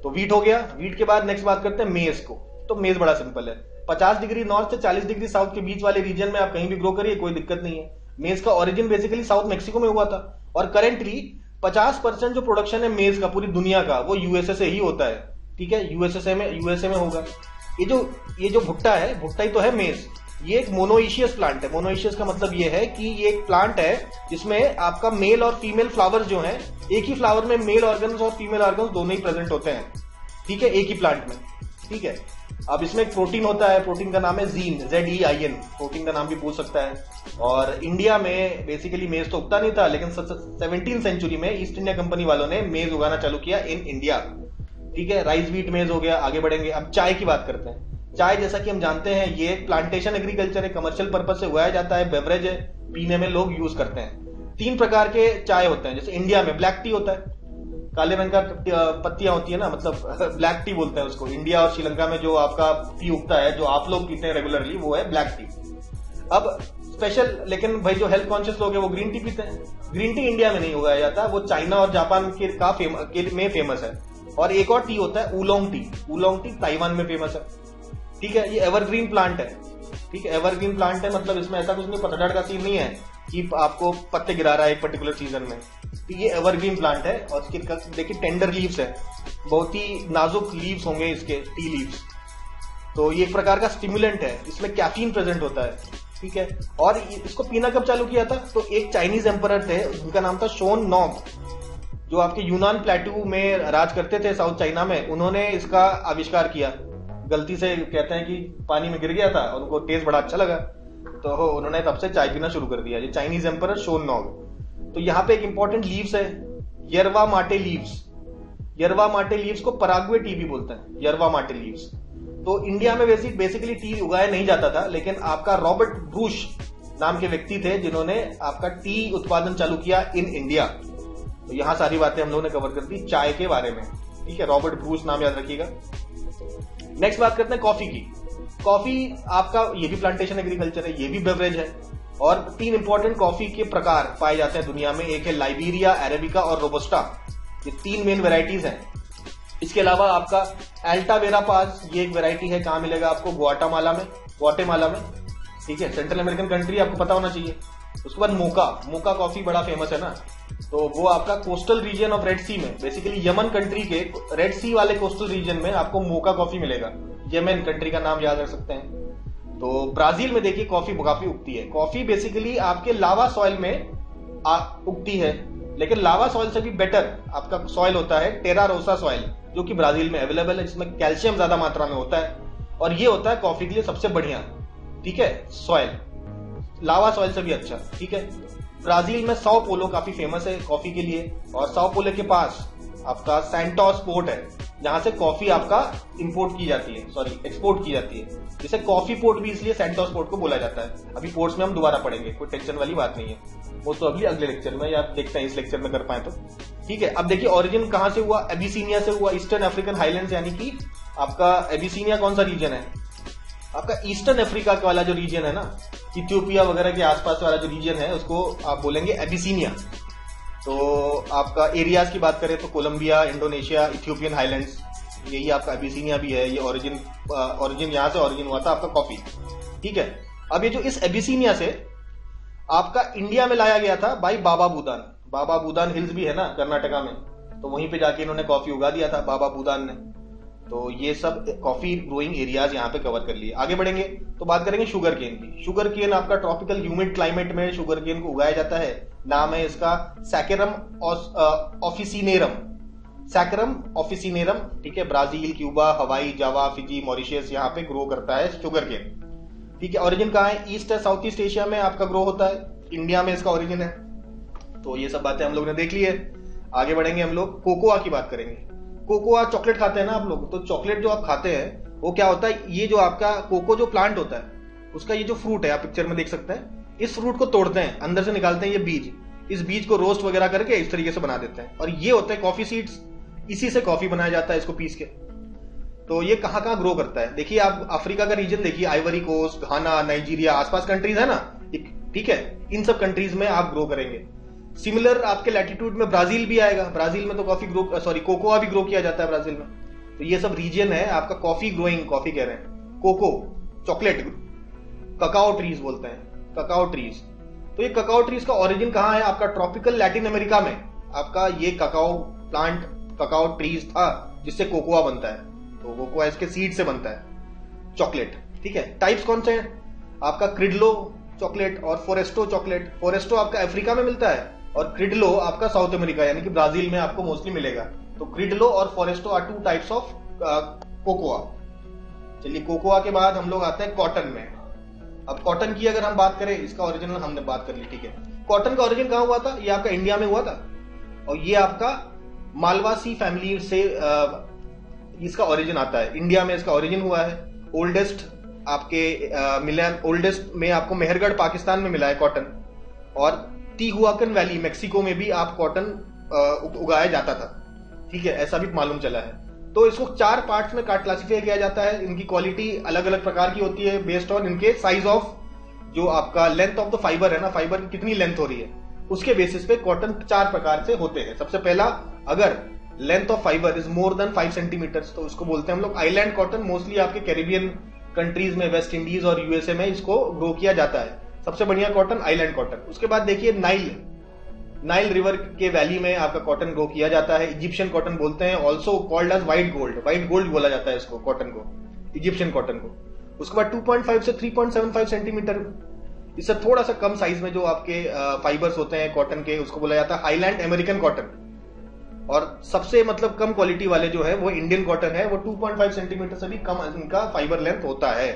तो वीट हो गया। वीट के बाद नेक्स्ट बात करते हैं मेज को। तो मेज बड़ा सिंपल है, 50 डिग्री नॉर्थ से 40 डिग्री साउथ के बीच वाले रीजन में आप कहीं भी ग्रो करिए, कोई दिक्कत नहीं है। मेज का ओरिजिन बेसिकली साउथ मैक्सिको में हुआ था, और करेंटली 50% जो प्रोडक्शन है मेज का पूरी दुनिया का, वो यूएसए से ही होता है। ठीक है, यूएसए में होगा। ये जो भुट्टा है, भुट्टा ही तो है मेज। ये एक मोनोइशियस प्लांट है। मोनोइशियस का मतलब ये है कि ये एक प्लांट है जिसमें आपका मेल और फीमेल फ्लावर्स जो हैं, एक ही फ्लावर में मेल ऑर्गन्स और फीमेल ऑर्गन्स दोनों ही प्रेजेंट होते हैं। ठीक है, एक ही प्लांट में। ठीक है, अब इसमें एक प्रोटीन होता है, प्रोटीन का नाम है जीन, ZEIN, प्रोटीन का नाम भी पूछ सकता है। और इंडिया में बेसिकली मेज तो उगता नहीं था, लेकिन 17वीं सेंचुरी में ईस्ट इंडिया कंपनी वालों ने मेज उगाना चालू किया इन इंडिया। ठीक है, राइस व्हीट मेज हो गया। आगे बढ़ेंगे, अब चाय की बात करते हैं। चाय जैसा कि हम जानते हैं ये प्लांटेशन एग्रीकल्चर है, कमर्शियल पर्पज से उगाया जाता है, बेवरेज है, पीने में लोग यूज करते हैं। 3 प्रकार के चाय होते हैं, जैसे इंडिया में ब्लैक टी होता है, काले रंग का पत्तियां होती है ना, मतलब ब्लैक टी बोलते हैं उसको। इंडिया और श्रीलंका में जो आपका टी उगता है, जो आप लोग पीते हैं रेगुलरली, वो है ब्लैक टी। अब स्पेशल, लेकिन भाई जो हेल्थ कॉन्शियस लोग हैं वो ग्रीन टी पीते हैं। ग्रीन टी इंडिया में नहीं उगाया जाता, वो चाइना और जापान में फेमस है। और एक और टी होता है oolong tea, oolong tea Taiwan में फेमस है। ठीक है, ये एवरग्रीन प्लांट है। ठीक है, एवरग्रीन प्लांट है, मतलब इसमें ऐसा कुछ नहीं पतझड़ का सीन नहीं है कि आपको पत्ते गिरा रहा है एक पर्टिकुलर सीजन में। तो ये एवरग्रीन प्लांट है और इसके देखिए टेंडर लीव्स है, बहुत ही नाजुक लीव्स होंगे इसके, टी लीव्स। तो ये एक प्रकार का स्टिमुलेंट है, इसमें कैफीन प्रेजेंट होता है। ठीक है, और इसको पीना कब चालू किया था? तो एक चाइनीज एम्परर थे, उनका नाम था शोन नॉग, जो आपके यूनान प्लेटू में राज करते थे साउथ चाइना में। उन्होंने इसका आविष्कार किया, गलती से कहते हैं कि पानी में गिर गया था, उनको टेस्ट बड़ा अच्छा लगा, तो उन्होंने तब से चाय पीना शुरू कर दिया। ये चाइनीज एम्परर शोन नॉग। तो यहाँ पे एक इंपॉर्टेंट लीव्स है, यरवा माटे लीव्स। यरवा माटे लीव्स को पराग्वे टी भी बोलते हैं, यरवा माटे लीव्स। तो इंडिया में बेसिकली टी उगाया नहीं जाता था, लेकिन आपका रॉबर्ट ब्रूश नाम के व्यक्ति थे जिन्होंने आपका टी उत्पादन चालू किया इन इंडिया। तो यहां सारी बातें हम लोगों ने कवर कर दी चाय के बारे में। ठीक है, रॉबर्ट ब्रूश नाम याद रखिएगा। नेक्स्ट बात करते हैं कॉफी की। कॉफी आपका ये भी प्लांटेशन एग्रीकल्चर है, ये भी बेवरेज है। और 3 इंपॉर्टेंट कॉफी के प्रकार पाए जाते हैं दुनिया में, एक है लाइबेरिया, अरेबिका और रोबस्टा। ये 3 मेन वेराइटीज हैं। इसके अलावा आपका एल्टावेरा पास, ये एक वेराइटी है, कहां मिलेगा आपको? ग्वाटेमाला में। ठीक है, सेंट्रल अमेरिकन कंट्री, आपको पता होना चाहिए। उसके बाद मोका कॉफी बड़ा फेमस है ना, तो वो आपका कोस्टल रीजन ऑफ रेड सी में, बेसिकली यमन कंट्री के रेड सी वाले कोस्टल रीजन में आपको मोका कॉफी मिलेगा। यमन कंट्री का नाम याद रख सकते हैं। तो ब्राजील में देखिए कॉफी काफी उगती है। कॉफी बेसिकली आपके लावा सॉइल में उगती है, लेकिन लावा सॉइल से भी बेटर आपका सॉइल होता है टेरा रोसा सॉइल, जो कि ब्राजील में अवेलेबल है, जिसमें कैल्शियम ज्यादा मात्रा में होता है, और ये होता है कॉफी के लिए सबसे बढ़िया। ठीक है, सॉइल लावा सॉइल से भी अच्छा। ठीक है, ब्राजील में साओ पोलो काफी फेमस है कॉफी के लिए, और साओ पोलो के पास आपका सैंटोस पोर्ट है, जहां से कॉफी आपका एक्सपोर्ट की जाती है। जिसे कॉफी पोर्ट भी इसलिए सैंटोस पोर्ट को बोला जाता है। अभी पोर्ट्स में हम दोबारा पढ़ेंगे, कोई टेंशन वाली बात नहीं है, वो तो अगले लेक्चर में, या देखते हैं इस लेक्चर में कर पाए तो। ठीक है, अब देखिए ओरिजिन कहां से हुआ? एबिसीनिया से हुआ, ईस्टर्न अफ्रीकन हाईलैंड्स, यानी कि आपका एबिसीनिया कौन सा रीजन है? आपका ईस्टर्न अफ्रीका वाला जो रीजन है ना, इथियोपिया वगैरह के आसपास वाला जो रीजन है, उसको आप बोलेंगे एबिसीनिया। तो आपका एरियाज की बात करें तो कोलंबिया, इंडोनेशिया, इथियोपियन हाईलैंड्स, यही आपका एबिसीनिया भी है। ये ओरिजिन यहां से ओरिजिन हुआ था आपका कॉफी। ठीक है, अब ये जो इस एबिसीनिया से आपका इंडिया में लाया गया था बाई बाबा बूदान हिल्स भी है ना कर्नाटका में, तो वहीं पे जाके इन्होंने कॉफी उगा दिया था बाबा बूदान ने। तो ये सब कॉफी ग्रोइंग एरियाज यहाँ पे कवर कर लिए। आगे बढ़ेंगे तो बात करेंगे शुगर केन की। शुगर केन आपका ट्रॉपिकल ह्यूमिड क्लाइमेट में शुगर केन को उगाया जाता है। नाम है इसका सैकरम ऑफिसिनेरम। ठीक है, ब्राजील, क्यूबा, हवाई, जावा, फिजी, मॉरिशस, यहाँ पे ग्रो करता है शुगर केन। ठीक है, ओरिजिन कहाँ है? ईस्ट है, साउथ ईस्ट एशिया में आपका ग्रो होता है, इंडिया में इसका ओरिजिन है। तो ये सब बातें हम लोग ने देख ली है। आगे बढ़ेंगे, हम लोग कोकोआ की बात करेंगे। कोकोआ चॉकलेट खाते हैं ना आप लोग, तो चॉकलेट जो आप खाते हैं वो क्या होता है? ये जो आपका कोको जो प्लांट होता है, उसका ये जो फ्रूट है, आप पिक्चर में देख सकते हैं, इस फ्रूट को तोड़ते हैं, अंदर से निकालते हैं ये बीज, इस बीज को रोस्ट वगैरह करके इस तरीके से बना देते हैं, और ये होते हैं कॉफी सीड्स। इसी से कॉफी बनाया जाता है, इसको पीस के। तो ये कहां कहां ग्रो करता है? देखिए आप अफ्रीका का रीजन देखिए, आइवरी कोस्ट, घाना, नाइजीरिया, आसपास कंट्रीज है ना, ठीक है, इन सब कंट्रीज में आप ग्रो करेंगे। सिमिलर आपके लैटिट्यूड में ब्राजील भी आएगा। ब्राजील में तो कोकोआ भी ग्रो किया जाता है ब्राजील में। तो ये सब रीजन है आपका कॉफी ग्रोइंग, कॉफी कह रहे हैं, कोको, चॉकलेट, ककाओ ट्रीज बोलते हैं, ककाओ ट्रीज। तो ये ककाओ ट्रीज का ओरिजिन कहां है? आपका ट्रॉपिकल लैटिन अमेरिका में आपका ये ककाओ प्लांट, ककाओ ट्रीज था, जिससे कोकोआ बनता है। तो कोकोआ इसके सीड से बनता है चॉकलेट। ठीक है, टाइप्स कौन से हैं? आपका क्रिडलो चॉकलेट और फोरेस्टो चॉकलेट। फोरेस्टो आपका अफ्रीका में मिलता है और क्रिडलो आपका साउथ अमेरिका यानी कि ब्राजील में आपको मोस्टली मिलेगा। तो क्रिडलो और फोरेस्टो आर 2 टाइप्स ऑफ कोकोआ। चलिए, कोकोआ के बाद हम लोग आते हैं कॉटन में। अब कॉटन की अगर हम बात करें, इसका ओरिजिनल हमने बात कर ली। ठीक है, कॉटन का ओरिजिन कहां हुआ था? ये आपका इंडिया में हुआ था, और ये आपका मालवासी फैमिली से इसका ओरिजिन आता है। इंडिया में इसका ओरिजिन हुआ है। ओल्डेस्ट आपके मिला, ओल्डेस्ट में आपको मेहरगढ़ पाकिस्तान में मिला है कॉटन, और तिहुआकन वैली मेक्सिको में भी आप कॉटन उगाया जाता था। ठीक है, ऐसा भी मालूम चला है। तो इसको 4 पार्ट्स में क्लासिफाई किया जाता है। इनकी क्वालिटी अलग अलग प्रकार की होती है बेस्ड ऑन इनके साइज ऑफ, जो आपका लेंथ ऑफ द फाइबर है ना, फाइबर की कितनी लेंथ हो रही है, उसके बेसिस पे कॉटन 4 प्रकार से होते हैं। सबसे पहला, अगर length of fibre is more than 5 centimetre तो उसको बोलते हैं हम लोग आइलैंड कॉटन। मोस्टली आपके कैरिबियन कंट्रीज में, वेस्ट इंडीज और यूएसए में इसको ग्रो किया जाता है। सबसे बढ़िया कॉटन आइलैंड कॉटन। उसके बाद देखिए नाइल रिवर के वैली में आपका कॉटन ग्रो किया जाता है, इजिप्शियन कॉटन बोलते हैं, also called as white gold बोला जाता है इसको, कॉटन को, इजिप्शियन कॉटन को। उसके बाद 2.5 से 3.75 सेंटीमीटर, इससे थोड़ा सा कम साइज में जो आपके फाइबर्स होते हैं कॉटन के, उसको बोला जाता है हाईलैंड अमेरिकन कॉटन। और सबसे मतलब कम क्वालिटी वाले जो है वो इंडियन कॉटन है, वो 2.5 सेंटीमीटर से भी कम इनका फाइबर लेंथ होता है।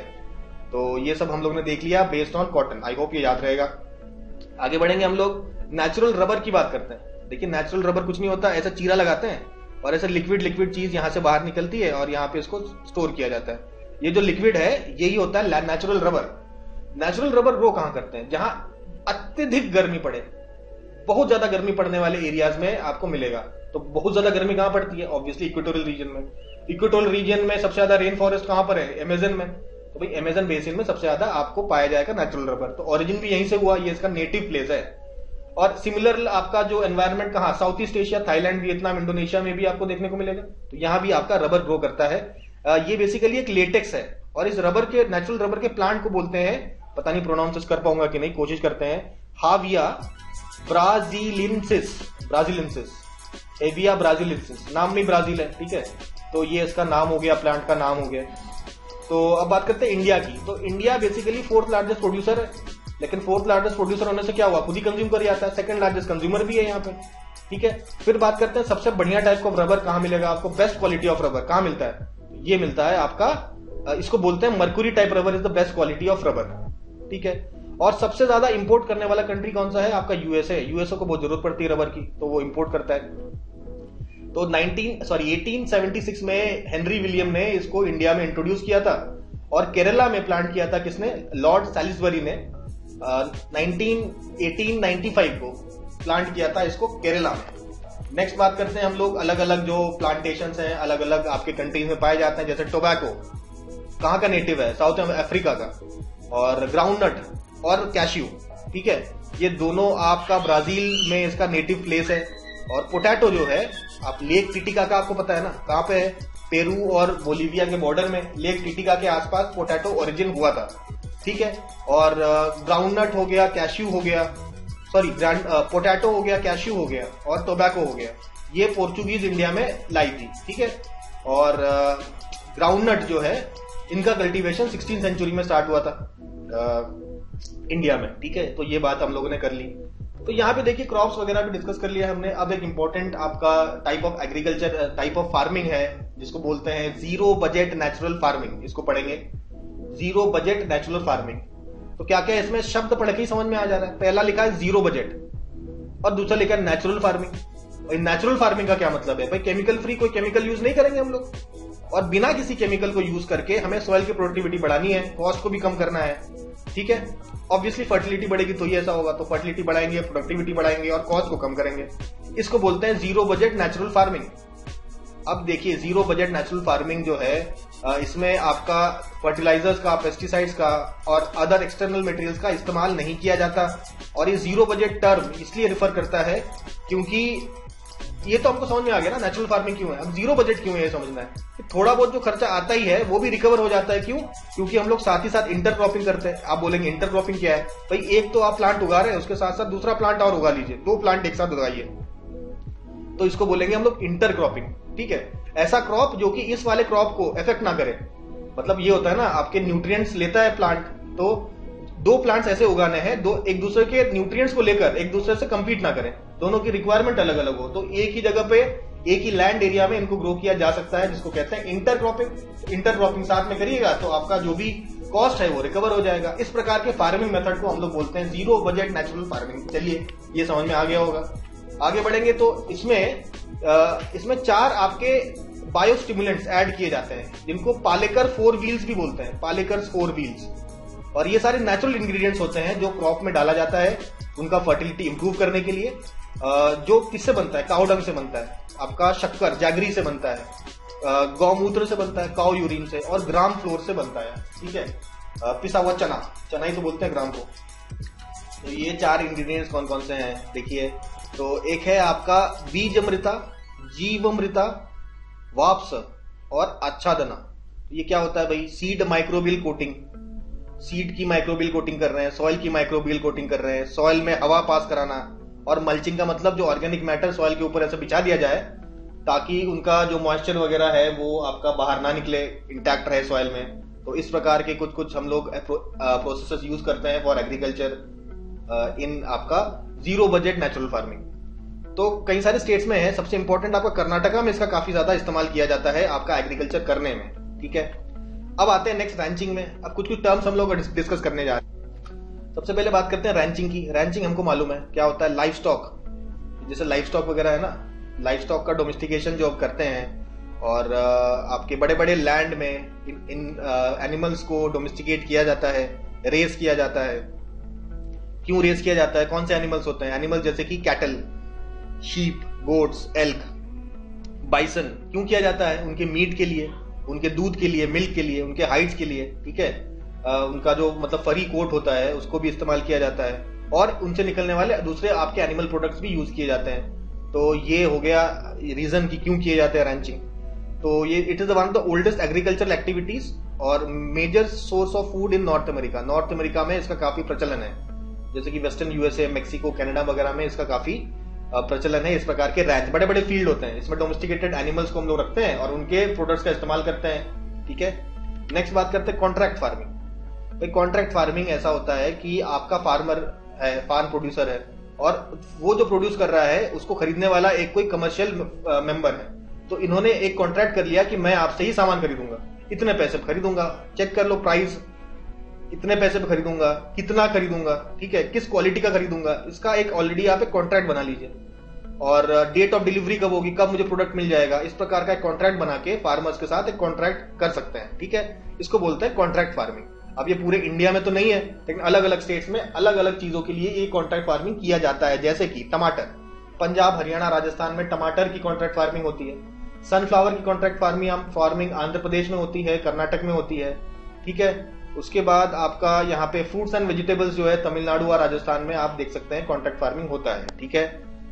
तो ये सब हम लोग ने देख लिया based on cotton. I hope ये याद रहेगा। आगे बढ़ेंगे हम लोग, नेचुरल रबर की बात करते हैं। देखिए नेचुरल रबर कुछ नहीं होता, ऐसा चीरा लगाते हैं और ऐसा लिक्विड चीज यहां से बाहर निकलती है और यहाँ पे इसको स्टोर किया जाता है। ये जो लिक्विड है यही होता है natural rubber. Natural rubber grow कहां करते हैं? जहां अत्यधिक गर्मी पड़े, बहुत ज्यादा गर्मी पड़ने वाले एरियाज में आपको मिलेगा। तो बहुत ज्यादा गर्मी कहां पड़ती है? ऑब्वियसली इक्वेटोरियल रीजन में। इक्वेटोरियल रीजन में सबसे ज्यादा रेन फॉरेस्ट कहां पर है? अमेजन में। तो भाई अमेजन बेसिन में सबसे ज्यादा आपको पाया जाएगा नेचुरल रबर। तो ओरिजिन भी यहीं से हुआ, ये इसका नेटिव प्लेस है। और सिमिलर आपका जो एनवायरमेंट कहां, south east Asia, Thailand, Vietnam, Indonesia में भी आपको देखने को मिलेगा। तो यहां भी आपका रबर ग्रो करता है। ये बेसिकली एक लेटेक्स है और इस रबर के, नेचुरल रबर के प्लांट को बोलते हैं, पता नहीं प्रोनाउंस कर पाऊंगा कि नहीं, कोशिश करते हैं, हाविया ब्राजिलिनसिस, हेविया ब्राजिलिनसिस। नाम में ब्राजील है, ठीक है, तो ये इसका नाम हो गया, प्लांट का नाम हो गया। तो अब बात करते हैं इंडिया की। तो India basically 4th largest producer है, लेकिन 4th लार्जेस्ट प्रोड्यूसर होने से क्या हुआ, खुद ही कंज्यूम कर जाता है। 2nd लार्जेस्ट कंज्यूमर भी है यहाँ पे, ठीक है। फिर बात करते हैं सबसे बढ़िया टाइप ऑफ रबर कहां मिलेगा आपको, बेस्ट क्वालिटी ऑफ रबर कहां मिलता है? ये मिलता है आपका, इसको बोलते हैं mercury type rubber is the best quality of rubber, ठीक है। और सबसे ज्यादा इंपोर्ट करने वाला कंट्री कौन सा है? आपका यूएसए। यूएसए को बहुत जरूरत पड़ती है रबर की, तो वो इंपोर्ट करता है। तो 1876 में हेनरी विलियम ने इसको इंडिया में इंट्रोड्यूस किया था और केरला में प्लांट किया था किसने? लॉर्ड सैलिसबरी ने 1895 को प्लांट किया था इसको केरला में। नेक्स्ट बात करते हैं हम लोग अलग अलग जो प्लांटेशंस हैं, अलग अलग आपके कंट्रीज में पाए जाते हैं। जैसे टोबैको कहां का नेटिव है? साउथ अफ्रीका का। और ग्राउंडनट और कैश्यू, ठीक है, ये दोनों आपका ब्राजील में इसका नेटिव प्लेस है। और पोटैटो जो है, आप लेक टिटिका का आपको पता है ना कहां पे है? पेरू और बोलीविया के बॉर्डर में, लेक टिटिका के आसपास पोटैटो ओरिजिन हुआ था, ठीक है। और ग्राउंडनट हो गया, कैश्यू हो गया, सॉरी पोटैटो हो गया, कैश्यू हो गया और टोबैको हो गया, ये पोर्चुगीज इंडिया में लाई थी, ठीक है। और ग्राउंडनट जो है, इनका कल्टीवेशन 16th सेंचुरी में स्टार्ट हुआ था इंडिया में, ठीक है। तो ये बात हम लोगों ने कर ली। तो यहाँ पे देखिए क्रॉप्स वगैरह भी डिस्कस कर लिया हमने। अब एक इंपॉर्टेंट आपका type of agriculture, type of farming है जिसको बोलते हैं जीरो बजट नेचुरल फार्मिंग। इसको पढ़ेंगे, जीरो बजट नेचुरल फार्मिंग। तो क्या क्या इसमें शब्द पढ़ के ही समझ में आ जा रहा है। पहला लिखा है जीरो बजट और दूसरा लिखा है नेचुरल फार्मिंग। नेचुरल फार्मिंग का क्या मतलब है भाई? केमिकल फ्री, कोई केमिकल यूज नहीं करेंगे हम लोग, और बिना किसी केमिकल को यूज करके हमें सॉइल की प्रोडक्टिविटी बढ़ानी है, कॉस्ट को भी कम करना है, ठीक है। ऑब्वियसली फर्टिलिटी बढ़ेगी तो ही ऐसा होगा, तो फर्टिलिटी बढ़ाएंगे, प्रोडक्टिविटी बढ़ाएंगे और कॉस्ट को कम करेंगे। इसको बोलते हैं जीरो बजट नेचुरल फार्मिंग। अब देखिए जीरो बजट नेचुरल फार्मिंग जो है, इसमें आपका फर्टिलाइजर्स का, पेस्टिसाइड्स का और अदर एक्सटर्नल मटेरियल्स का इस्तेमाल नहीं किया जाता। और ये जीरो बजट टर्म इसलिए रिफर करता है क्योंकि ये तो हमको समझ में आ गया ना नेचुरल फार्मिंग क्यों है। अब जीरो बजट क्यों है ये समझना है। थोड़ा बहुत जो खर्चा आता ही है वो भी रिकवर हो जाता है। क्यों? क्योंकि हम लोग साथ ही साथ इंटरक्रॉपिंग करते हैं। आप बोलेंगे इंटरक्रॉपिंग क्या है भाई? एक तो आप प्लांट उगा रहे हैं, उसके साथ साथ दूसरा प्लांट और उगा लीजिए, 2 प्लांट एक साथ उगाइए, तो इसको बोलेंगे हम लोग इंटरक्रॉपिंग, ठीक है। ऐसा क्रॉप जो कि इस वाले क्रॉप को इफेक्ट ना करे। मतलब ये होता है ना, आपके न्यूट्रिएंट्स लेता है प्लांट, तो 2 प्लांट्स ऐसे उगाने हैं, दो एक दूसरे के न्यूट्रिएंट्स को लेकर एक दूसरे से कंपीट ना करें, दोनों की रिक्वायरमेंट अलग अलग हो, तो एक ही जगह पे एक ही लैंड एरिया में इनको ग्रो किया जा सकता है, जिसको कहते हैं इंटरक्रॉपिंग। इंटरक्रॉपिंग साथ में करिएगा तो आपका जो भी कॉस्ट है वो रिकवर हो जाएगा। इस प्रकार के फार्मिंग मेथड को हम लोग बोलते हैं जीरो बजट नेचुरल फार्मिंग। चलिए ये समझ में आ गया होगा। आगे बढ़ेंगे तो इसमें 4 आपके बायोस्टिमुलेंट्स ऐड किए जाते हैं, जिनको पालेकर 4 व्हील्स भी बोलते हैं, पालेकर 4 व्हील्स। और ये सारे नेचुरल इंग्रेडिएंट्स होते हैं जो क्रॉप में डाला जाता है उनका फर्टिलिटी इंप्रूव करने के लिए। जो किससे बनता है? काउ डंग से बनता है, आपका शक्कर जैगरी से बनता है, गौमूत्र से बनता है, काउ यूरिन से, और ग्राम फ्लोर से बनता है। ठीक है, पिसा हुआ चना, चना ही तो बोलते हैं ग्राम को। तो ये 4 इंग्रेडिएंट्स कौन कौन से हैं देखिए। तो एक है आपका बीज अमृता, जीवमृता, वाप्स और आच्छादना। ये क्या होता है भाई? सीड माइक्रोबियल कोटिंग, सीड की माइक्रोबियल कोटिंग कर रहे हैं, सॉइल की माइक्रोबियल कोटिंग कर रहे हैं, सॉइल में हवा पास कराना। और मल्चिंग का मतलब जो ऑर्गेनिक मैटर सॉइल के ऊपर ऐसे बिछा दिया जाए ताकि उनका जो मॉइस्चर वगैरह है वो आपका बाहर ना निकले, इंटैक्ट रहे सॉइल में। तो इस प्रकार के कुछ कुछ हम लोग प्रोसेसेस यूज करते हैं फॉर एग्रीकल्चर इन आपका जीरो बजट नेचुरल फार्मिंग। तो कई सारे स्टेट्स में है, सबसे इंपॉर्टेंट आपका कर्नाटका में इसका काफी ज्यादा इस्तेमाल किया जाता है आपका एग्रीकल्चर करने में। ठीक है, अब आते हैं नेक्स्ट रैंचिंग में। अब कुछ कुछ टर्म्स हम लोग डिस्कस करने जा रहे हैं। सबसे पहले बात करते हैं रैंचिंग की। रैंचिंग हमको मालूम है क्या होता है? लाइफ स्टॉक, जैसे लाइफ स्टॉक वगैरह है ना, लाइफ स्टॉक का डोमेस्टिकेशन जो आप करते हैं और आपके बड़े बड़े लैंड में इन एनिमल्स को डोमेस्टिकेट किया जाता है, रेस किया जाता है। क्यों रेस किया जाता है? कौन से एनिमल्स होते हैं? एनिमल्स जैसे कि cattle, sheep, goats, elk, bison. क्यों किया जाता है? उनके मीट के लिए, उनके दूध के लिए, मिल्क के लिए, उनके हाइड्स के लिए। ठीक है, उनका जो मतलब फरी कोट होता है उसको भी इस्तेमाल किया जाता है, और उनसे निकलने वाले दूसरे आपके एनिमल प्रोडक्ट्स भी यूज किए जाते हैं। तो ये हो गया रीजन कि क्यों किए जाते हैं रैंचिंग। तो ये it is one of the oldest agricultural activities और major source of food in North America. North America में इसका काफी प्रचलन है, जैसे कि वेस्टर्न यूएसए, मेक्सिको, कनाडा वगैरह में इसका काफी प्रचलन है। इस प्रकार के रैंच, बड़े बड़े फील्ड होते हैं, इसमें डोमेस्टिकेटेड एनिमल्स को हम लोग रखते हैं और उनके प्रोडक्ट्स का इस्तेमाल करते हैं। ठीक है, नेक्स्ट बात करते हैं कॉन्ट्रैक्ट फार्मिंग। भाई कॉन्ट्रैक्ट फार्मिंग ऐसा होता है कि आपका फार्मर है, फार्म प्रोड्यूसर है, और वो जो प्रोड्यूस कर रहा है उसको खरीदने वाला एक कोई कमर्शियल मेंबर है। तो इन्होंने एक कॉन्ट्रैक्ट कर लिया कि मैं आपसे ही सामान खरीदूंगा, इतने पैसे पे खरीदूंगा, चेक कर लो प्राइस, इतने पैसे पे खरीदूंगा, कितना खरीदूंगा, ठीक है, किस क्वालिटी का खरीदूंगा, इसका एक ऑलरेडी आप एक कॉन्ट्रैक्ट बना लीजिए। और डेट ऑफ डिलीवरी कब होगी, कब मुझे प्रोडक्ट मिल जाएगा, इस प्रकार का एक कॉन्ट्रैक्ट बना के फार्मर्स के साथ एक कॉन्ट्रैक्ट कर सकते हैं। ठीक है, इसको बोलते हैं कॉन्ट्रैक्ट फार्मिंग। अब ये पूरे इंडिया में तो नहीं है, लेकिन अलग अलग स्टेट्स में अलग अलग चीजों के लिए ये कॉन्ट्रैक्ट फार्मिंग किया जाता है। जैसे कि टमाटर, पंजाब, हरियाणा, राजस्थान में टमाटर की कॉन्ट्रैक्ट फार्मिंग होती है। सनफ्लावर की कॉन्ट्रैक्ट फार्मिंग आंध्र प्रदेश में होती है, कर्नाटक में होती है। ठीक है, उसके बाद आपका यहाँ पे फ्रूट्स एंड वेजिटेबल्स जो है तमिलनाडु और राजस्थान में आप देख सकते हैं कॉन्ट्रैक्ट फार्मिंग होता है। ठीक है,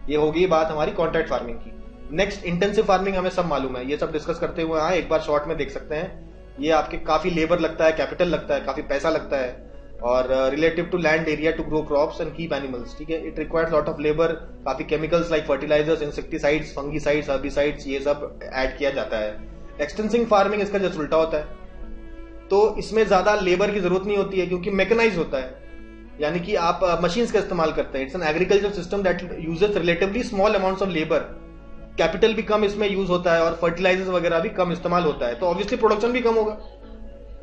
ये होगी बात हमारी कॉन्ट्रैक्ट फार्मिंग की। नेक्स्ट इंटेंसिव फार्मिंग, हमें सब मालूम है, ये सब डिस्कस करते हुए यहाँ एक बार शॉर्ट में देख सकते हैं। ये आपके काफी लेबर लगता है, कैपिटल लगता है, काफी पैसा लगता है, और relative to land area to grow crops and keep animals. ठीक है, it requires lot of labour, काफी chemicals like fertilisers, insecticides, fungicides, herbicides, ये सब ऐड किया जाता है। एक्सटेंसिव फार्मिंग इसका जस्ट उल्टा होता है, तो इसमें ज्यादा लेबर की जरूरत नहीं होती है क्योंकि मैकेनाइज होता है, यानी कि आप मशीन्स का इस्तेमाल करते हैं। It's an agriculture system that uses relatively small amounts of labour, capital भी कम इसमें यूज होता है और फर्टिलाइजर्स वगैरह भी कम इस्तेमाल होता है, तो ऑब्वियसली प्रोडक्शन भी कम होगा।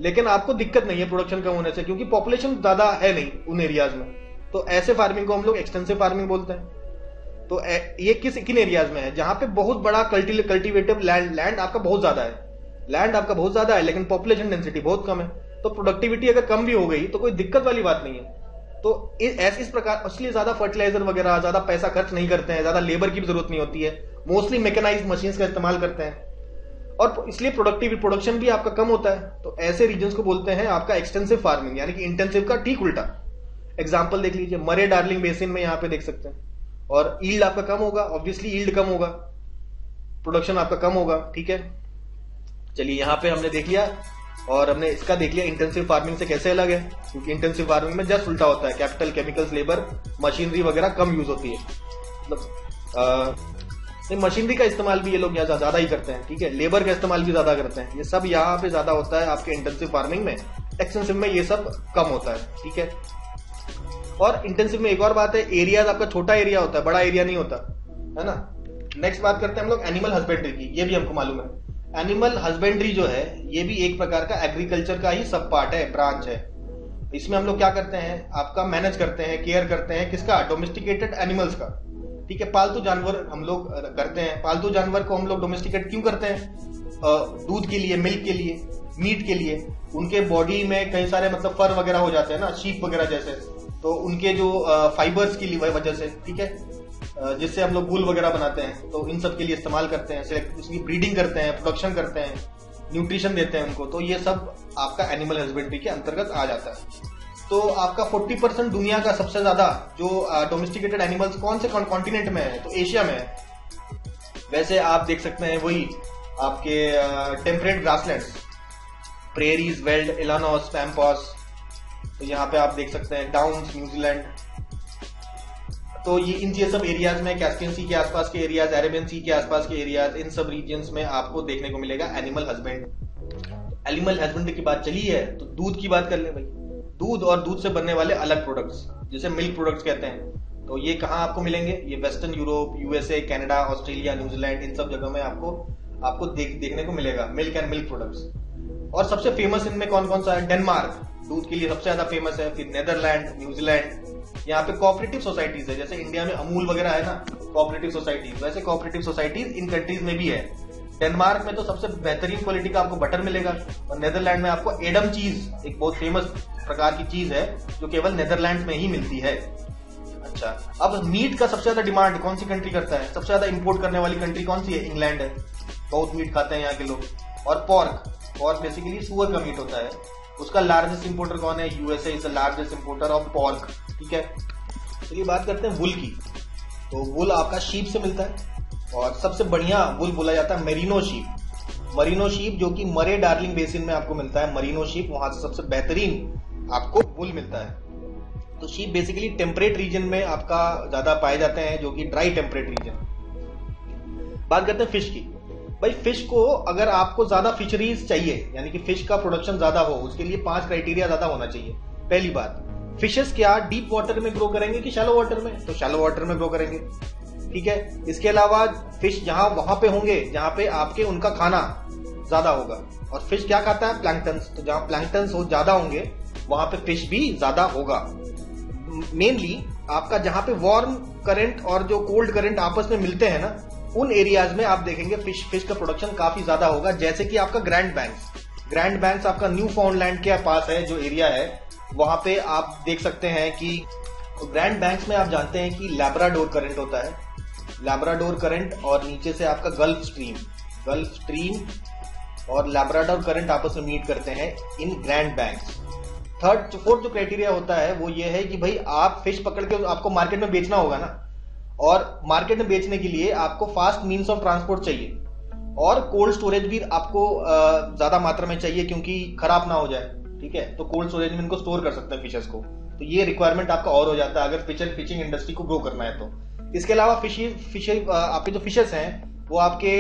लेकिन आपको दिक्कत नहीं है प्रोडक्शन कम होने से, क्योंकि पॉपुलेशन ज्यादा है नहीं उन एरियाज में। तो ऐसे फार्मिंग को हम लोग एक्सटेंसिव फार्मिंग बोलते हैं। तो ये किन एरियाज में है? जहां पे बहुत बड़ा कल्टिवेटिव लैंड आपका बहुत ज्यादा है, लैंड आपका बहुत ज्यादा है लेकिन पॉपुलेशन डेंसिटी बहुत कम है। तो प्रोडक्टिविटी अगर कम भी हो गई तो कोई दिक्कत वाली बात नहीं है। तो इस प्रकार इसलिए ज्यादा फर्टिलाइजर वगैरह, ज्यादा पैसा खर्च नहीं करते हैं, ज्यादा लेबर की भी जरूरत नहीं होती है, मोस्टली मैकेनाइज्ड मशीन्स का इस्तेमाल करते हैं, और इसलिए प्रोडक्शन भी आपका कम होता है। तो ऐसे रीजन्स को बोलते हैं आपका एक्सटेंसिव फार्मिंग, यानी कि इंटेंसिव का ठीक उल्टा। एग्जाम्पल देख लीजिए, मरे डार्लिंग बेसिन में यहाँ पे देख सकते हैं, और ईल्ड आपका कम होगा, ऑब्वियसली ईल्ड कम होगा, प्रोडक्शन आपका कम होगा। ठीक है, चलिए यहाँ पे हमने देख लिया, और हमने इसका देख लिया इंटेंसिव फार्मिंग से कैसे अलग है, क्योंकि इंटेंसिव फार्मिंग में जस्ट उल्टा होता है, कैपिटल, केमिकल्स, लेबर, मशीनरी वगैरह कम यूज होती है। मतलब मशीनरी का इस्तेमाल भी ये लोग यहाँ ज्यादा ही करते हैं। ठीक है, लेबर का इस्तेमाल भी ज्यादा करते हैं, ये सब यहाँ पे ज्यादा होता है आपके इंटेंसिव फार्मिंग में। एक्सटेंसिव में ये सब कम होता है। ठीक है, और इंटेंसिव में एक और बात है, एरिया आपका छोटा एरिया होता है, बड़ा एरिया नहीं होता है ना। नेक्स्ट बात करते हैं हम लोग एनिमल हस्बेंड्री की, ये भी हमको मालूम है। एनिमल हस्बेंड्री जो है ये भी एक प्रकार का एग्रीकल्चर का ही सब पार्ट है, ब्रांच है। इसमें हम लोग क्या करते हैं, आपका मैनेज करते हैं, केयर करते हैं, किसका? डोमेस्टिकेटेड एनिमल्स का। ठीक है, पालतू जानवर हम लोग करते हैं। पालतू जानवर को हम लोग डोमेस्टिकेट क्यों करते हैं? दूध के लिए, मिल्क के लिए, मीट के लिए, उनके बॉडी में कई सारे मतलब फर वगैरह हो जाते हैं ना, शीप वगैरह जैसे, तो उनके जो फाइबर्स की वजह से, ठीक है, जिससे हम लोग वूल वगैरह बनाते हैं, तो इन सब के लिए इस्तेमाल करते हैं, उसकी ब्रीडिंग करते हैं, प्रोडक्शन करते हैं, न्यूट्रिशन देते हैं उनको, तो ये सब आपका एनिमल हस्बेंड्री के अंतर्गत आ जाता है। तो आपका 40% दुनिया का सबसे ज्यादा जो डोमेस्टिकेटेड एनिमल्स कौन से कॉन्टिनेंट में है, तो एशिया में है। वैसे आप देख सकते हैं वही आपके टेम्परेट ग्रासलैंड्स, प्रेरीज, वेल्ड, इलानोस, पैम्पॉस, तो यहाँ पे आप देख सकते हैं डाउन्स, न्यूजीलैंड, तो ये सब एरियाज में, कैस्पियन सी के आसपास के एरियाज, अरेबियन सी के आसपास के एरियाज, इन सब रीजन्स में आपको देखने को मिलेगा एनिमल हस्बेंड्री की बात चली है तो दूध की बात कर ले भाई। दूध और दूध से बनने वाले अलग प्रोडक्ट्स जिसे मिल्क प्रोडक्ट्स कहते हैं, तो ये कहाँ आपको मिलेंगे, ये western Europe, USA, Canada, Australia, New Zealand, इन सब जगहों में आपको देखने को मिलेगा मिल्क एंड मिल्क प्रोडक्ट्स। और सबसे फेमस इनमें कौन कौन सा है, डेनमार्क दूध के लिए सबसे ज्यादा फेमस है, फिर नेदरलैंड, न्यूजीलैंड, यहाँ पे कोऑपरेटिव सोसाइटीज है, जैसे इंडिया में अमूल वगैरह है ना कोऑपरेटिव सोसाइटीज, वैसे कोऑपरेटिव सोसाइटीज इन कंट्रीज में भी है। डेनमार्क में तो सबसे बेहतरीन क्वालिटी का आपको बटर मिलेगा, और नेदरलैंड में आपको एडम चीज, एक बहुत फेमस प्रकार की चीज है जो केवल नेदरलैंड में ही मिलती है। अच्छा, अब मीट का सबसे ज्यादा डिमांड कौन सी कंट्री करता है, सबसे ज्यादा इंपोर्ट करने वाली कंट्री कौन सी है, इंग्लैंड है, बहुत मीट खाते हैं यहाँ के लोग। और पॉर्क बेसिकली सुअर का मीट होता है, उसका लार्जेस्ट इंपोर्टर कौन है, USA is the largest importer of pork, ठीक है। चलिए बात करते हैं वुल की, तो वुल आपका शीप से मिलता है, और सबसे बढ़िया वुल बोला जाता है मेरिनो शीप, जो कि मरे डार्लिंग बेसिन में आपको मिलता है, मरीनो शीप, वहां से सबसे बेहतरीन आपको वुल मिलता है। तो शीप बेसिकली टेम्परेट रीजन में आपका ज्यादा पाए जाते हैं, जो कि ड्राई टेम्परेट रीजन। बात करते हैं फिश की, भाई फिश को अगर आपको ज्यादा फिशरीज चाहिए, यानी कि फिश का प्रोडक्शन ज्यादा हो, उसके लिए 5 क्राइटेरिया ज्यादा होना चाहिए। पहली बात, फिशेस क्या डीप वाटर में ग्रो करेंगे कि शैलो वाटर में, तो शैलो वाटर में ग्रो करेंगे, ठीक है। इसके अलावा फिश वहां पे होंगे जहां पे आपके उनका खाना ज्यादा होगा, और फिश क्या खाता है, प्लैंक्टन्स, तो जहां प्लैंक्टन्स ज्यादा होंगे वहां पे फिश भी ज्यादा होगा। मेनली आपका जहां पे वार्म करंट और जो कोल्ड करंट आपस में मिलते हैं ना, उन एरियाज में आप देखेंगे फिश का प्रोडक्शन काफी ज्यादा होगा, जैसे कि आपका ग्रैंड बैंक्स आपका न्यू फाउंडलैंड के पास है, जो एरिया है वहां पे आप देख सकते हैं कि ग्रैंड बैंक्स में आप जानते हैं कि लैब्राडोर करंट होता है, लैब्राडोर करंट, और नीचे से आपका गल्फ स्ट्रीम और लैब्राडोर करंट आपस में मीट करते हैं इन ग्रैंड बैंक्स। फोर्थ जो क्राइटेरिया होता है वो ये है कि भाई आप फिश पकड़ के आपको मार्केट में बेचना होगा ना, और मार्केट में बेचने के लिए आपको फास्ट मीन्स ऑफ ट्रांसपोर्ट चाहिए, और कोल्ड स्टोरेज भी आपको ज्यादा मात्रा में चाहिए क्योंकि खराब ना हो जाए, ठीक है। तो कोल्ड स्टोरेज में इनको स्टोर कर सकते हैं फिशेस को, तो ये रिक्वायरमेंट आपका और हो जाता है अगर फिशिंग इंडस्ट्री को ग्रो करना है तो। इसके अलावा आपके जो फिशेस हैं वो आपके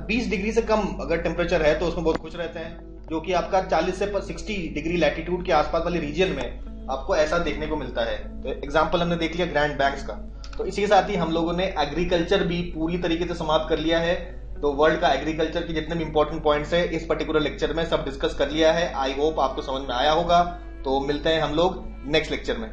20 डिग्री से कम अगर टेम्परेचर है तो उसमें बहुत खुश रहते हैं, जो कि आपका 40 से 60 डिग्री लैटिट्यूड के आसपास वाले रीजन में आपको ऐसा देखने को मिलता है। तो एग्जाम्पल हमने देख लिया ग्रैंड बैंक्स का। तो इसी के साथ ही हम लोगों ने एग्रीकल्चर भी पूरी तरीके से समाप्त कर लिया है। तो वर्ल्ड का एग्रीकल्चर के जितने भी इंपॉर्टेंट पॉइंट्स है इस पर्टिकुलर लेक्चर में सब डिस्कस कर लिया है। आई होप आपको समझ में आया होगा। तो मिलते हैं हम लोग नेक्स्ट लेक्चर में।